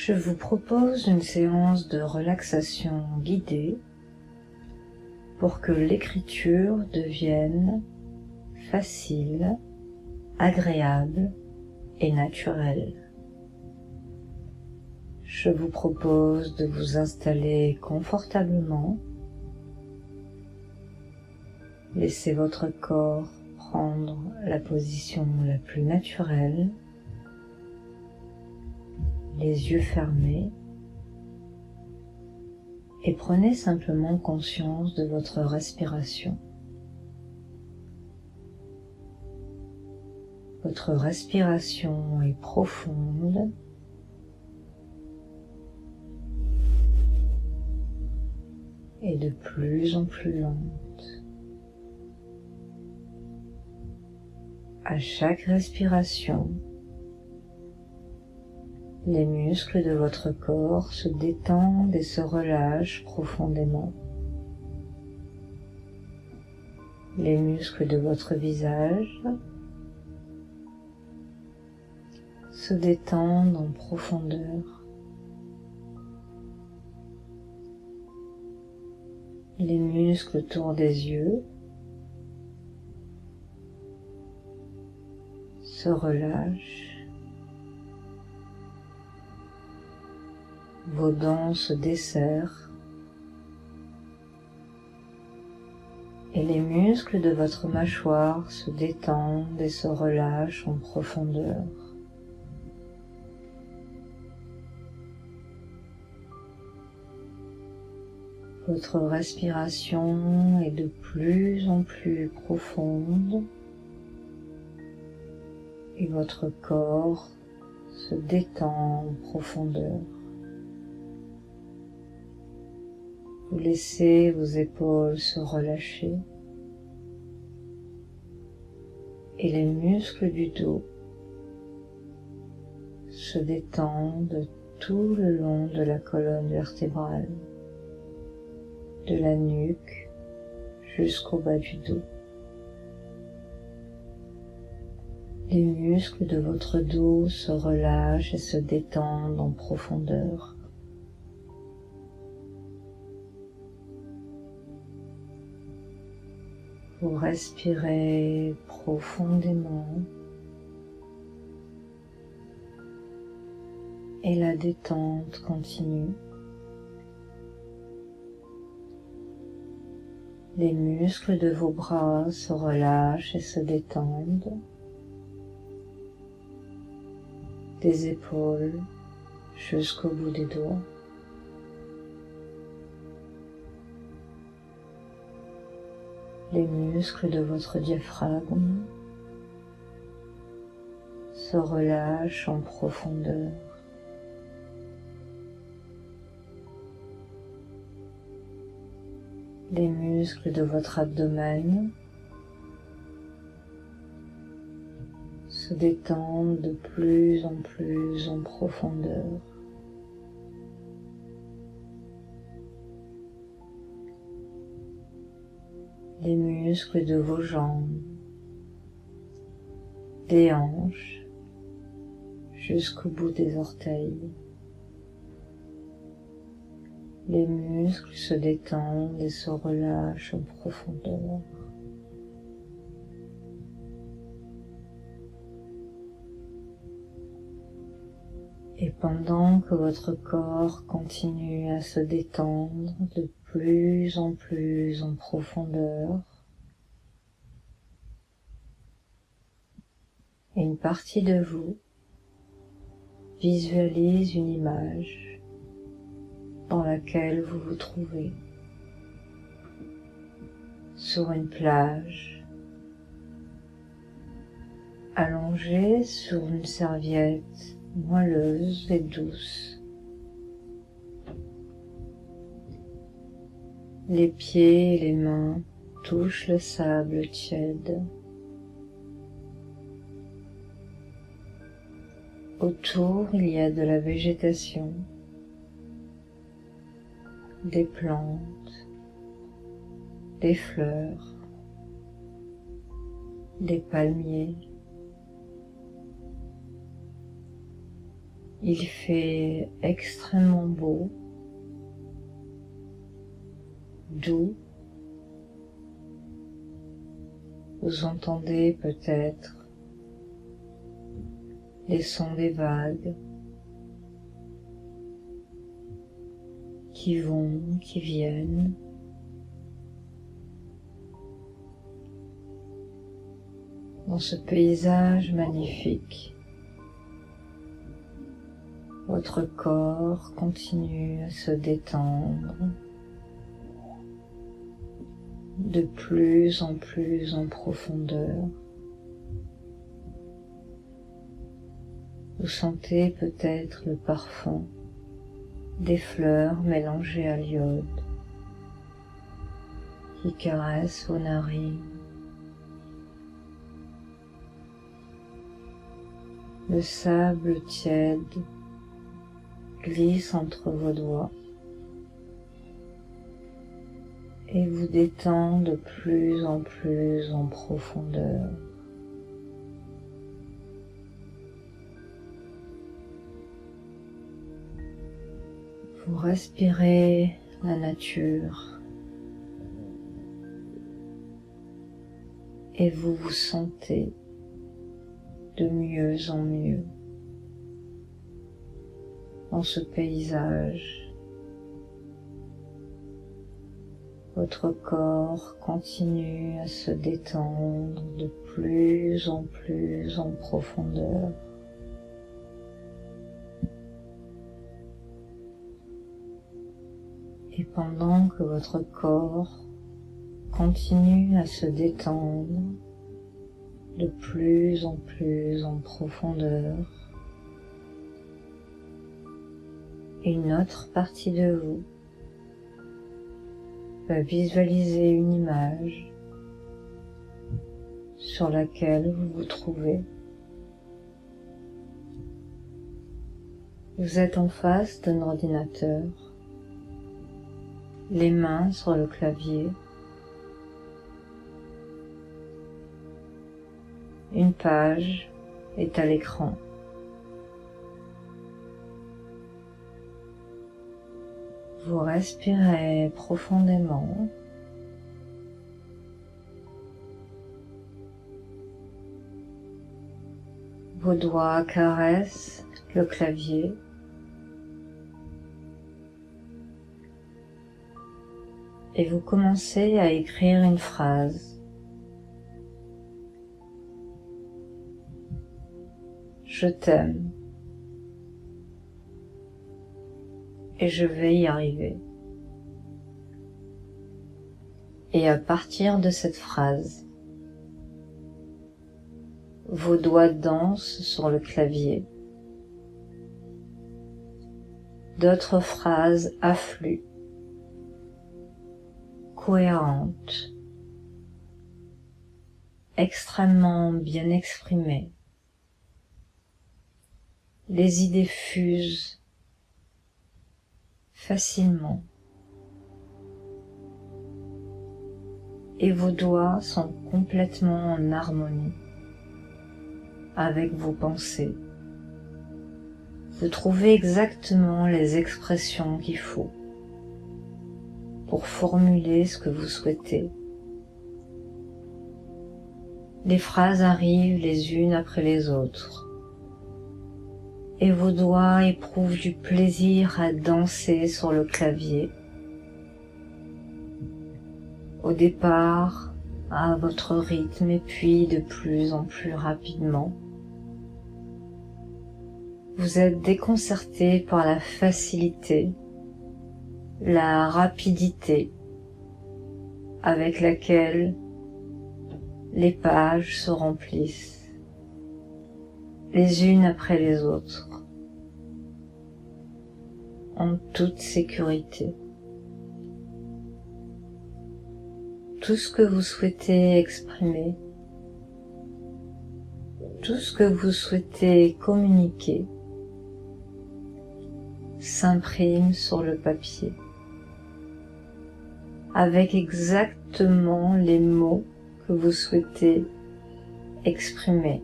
Je vous propose une séance de relaxation guidée pour que l'écriture devienne facile, agréable et naturelle. Je vous propose de vous installer confortablement. Laissez votre corps prendre la position la plus naturelle, les yeux fermés, et prenez simplement conscience de votre respiration. Votre respiration est profonde et de plus en plus lente. À chaque respiration, les muscles de votre corps se détendent et se relâchent profondément. Les muscles de votre visage se détendent en profondeur. Les muscles autour des yeux se relâchent. Vos dents se desserrent et les muscles de votre mâchoire se détendent et se relâchent en profondeur. Votre respiration est de plus en plus profonde et votre corps se détend en profondeur. Vous laissez vos épaules se relâcher et les muscles du dos se détendent tout le long de la colonne vertébrale, de la nuque jusqu'au bas du dos. Les muscles de votre dos se relâchent et se détendent en profondeur. Vous respirez profondément et la détente continue. Les muscles de vos bras se relâchent et se détendent, des épaules jusqu'au bout des doigts. Les muscles de votre diaphragme se relâchent en profondeur. Les muscles de votre abdomen se détendent de plus en plus en profondeur. Les muscles de vos jambes, des hanches jusqu'au bout des orteils. Les muscles se détendent et se relâchent en profondeur. Et pendant que votre corps continue à se détendre de plus en plus en profondeur, une partie de vous visualise une image dans laquelle vous vous trouvez, sur une plage, allongé sur une serviette moelleuse et douce. Les pieds et les mains touchent le sable tiède. Autour, il y a de la végétation, des plantes, des fleurs, des palmiers. Il fait extrêmement beau, doux. Vous entendez peut-être les sons des vagues qui vont, qui viennent. Dans ce paysage magnifique, votre corps continue à se détendre de plus en profondeur. Vous sentez peut-être le parfum des fleurs mélangées à l'iode qui caressent vos narines. Le sable tiède glisse entre vos doigts et vous détend de plus en profondeur. Vous respirez la nature et vous vous sentez de mieux en mieux dans ce paysage. Votre corps continue à se détendre de plus en profondeur. Et pendant que votre corps continue à se détendre de plus en profondeur, une autre partie de vous va visualiser une image sur laquelle vous vous trouvez. Vous êtes en face d'un ordinateur, les mains sur le clavier. Une page est à l'écran. Vous respirez profondément. Vos doigts caressent le clavier. Et vous commencez à écrire une phrase. Je t'aime. Et je vais y arriver. Et à partir de cette phrase, vos doigts dansent sur le clavier. D'autres phrases affluent, cohérentes, extrêmement bien exprimées. Les idées fusent facilement et vos doigts sont complètement en harmonie avec vos pensées. Vous trouvez exactement les expressions qu'il faut pour formuler ce que vous souhaitez. Les phrases arrivent les unes après les autres. Et vos doigts éprouvent du plaisir à danser sur le clavier. Au départ, à votre rythme et puis de plus en plus rapidement. Vous êtes déconcerté par la facilité, la rapidité avec laquelle les pages se remplissent, les unes après les autres, en toute sécurité. Tout ce que vous souhaitez exprimer, tout ce que vous souhaitez communiquer, s'imprime sur le papier, avec exactement les mots que vous souhaitez exprimer.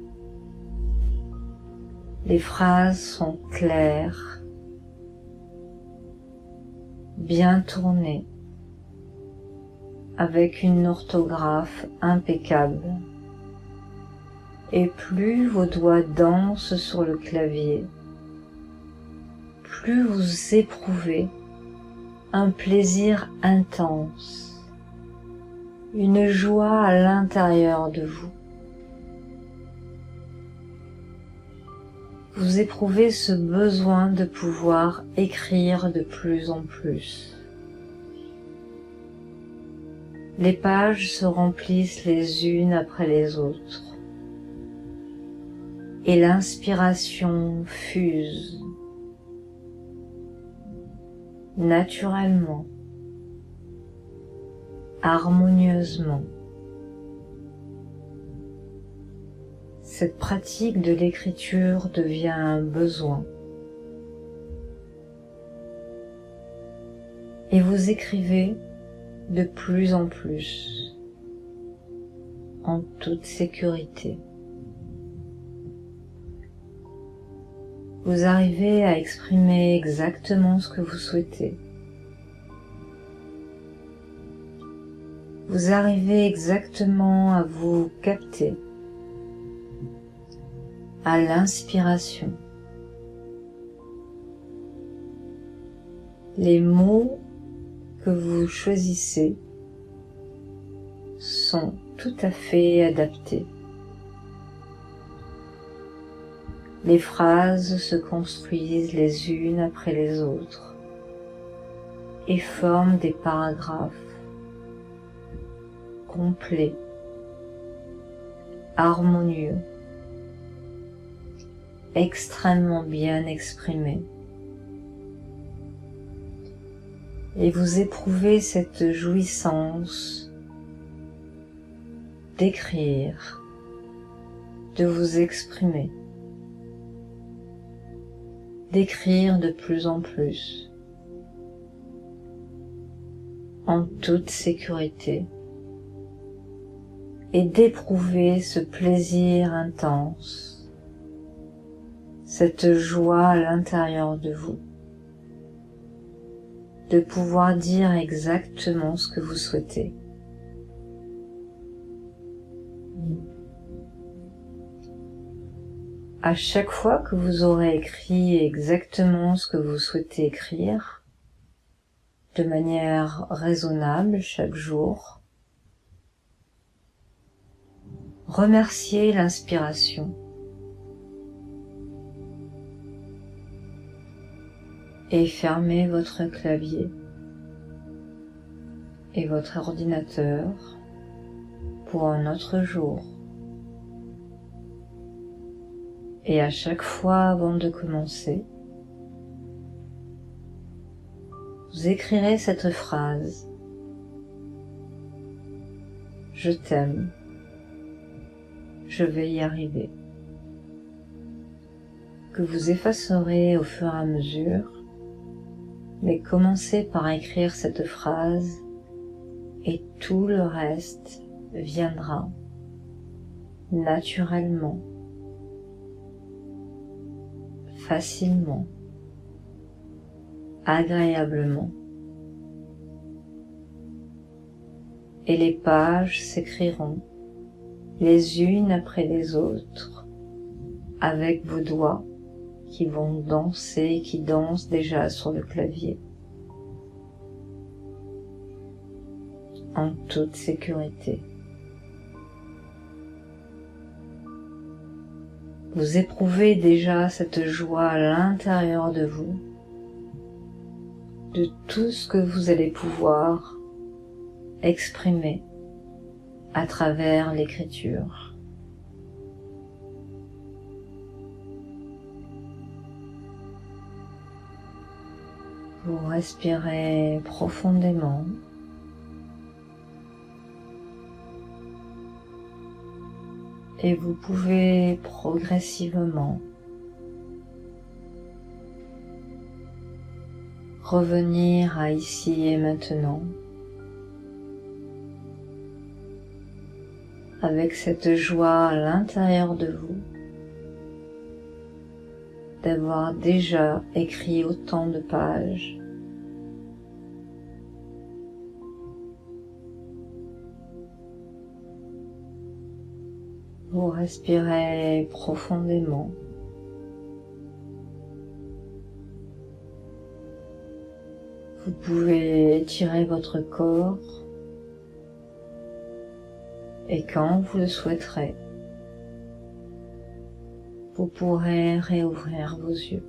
Les phrases sont claires, bien tournées, avec une orthographe impeccable. Et plus vos doigts dansent sur le clavier, plus vous éprouvez un plaisir intense, une joie à l'intérieur de vous. Vous éprouvez ce besoin de pouvoir écrire de plus en plus. Les pages se remplissent les unes après les autres et l'inspiration fuse naturellement, harmonieusement. Cette pratique de l'écriture devient un besoin. Et vous écrivez de plus en plus, en toute sécurité. Vous arrivez à exprimer exactement ce que vous souhaitez. Vous arrivez exactement à vous capter à l'inspiration. Les mots que vous choisissez sont tout à fait adaptés. Les phrases se construisent les unes après les autres et forment des paragraphes complets, harmonieux, extrêmement bien exprimés. Et vous éprouvez cette jouissance d'écrire, de vous exprimer, d'écrire de plus en plus, en toute sécurité, et d'éprouver ce plaisir intense, cette joie à l'intérieur de vous, de pouvoir dire exactement ce que vous souhaitez. À chaque fois que vous aurez écrit exactement ce que vous souhaitez écrire, de manière raisonnable chaque jour, remerciez l'inspiration et fermez votre clavier et votre ordinateur pour un autre jour. Et à chaque fois avant de commencer, vous écrirez cette phrase: je t'aime, je vais y arriver, que vous effacerez au fur et à mesure, mais commencez par écrire cette phrase et tout le reste viendra naturellement, facilement, agréablement. Et les pages s'écriront les unes après les autres avec vos doigts qui vont danser, qui dansent déjà sur le clavier, en toute sécurité. Vous éprouvez déjà cette joie à l'intérieur de vous, de tout ce que vous allez pouvoir exprimer à travers l'écriture. Vous respirez profondément. Et vous pouvez progressivement revenir à ici et maintenant avec cette joie à l'intérieur de vous d'avoir déjà écrit autant de pages. Vous respirez profondément. Vous pouvez étirer votre corps et quand vous le souhaiterez, vous pourrez réouvrir vos yeux.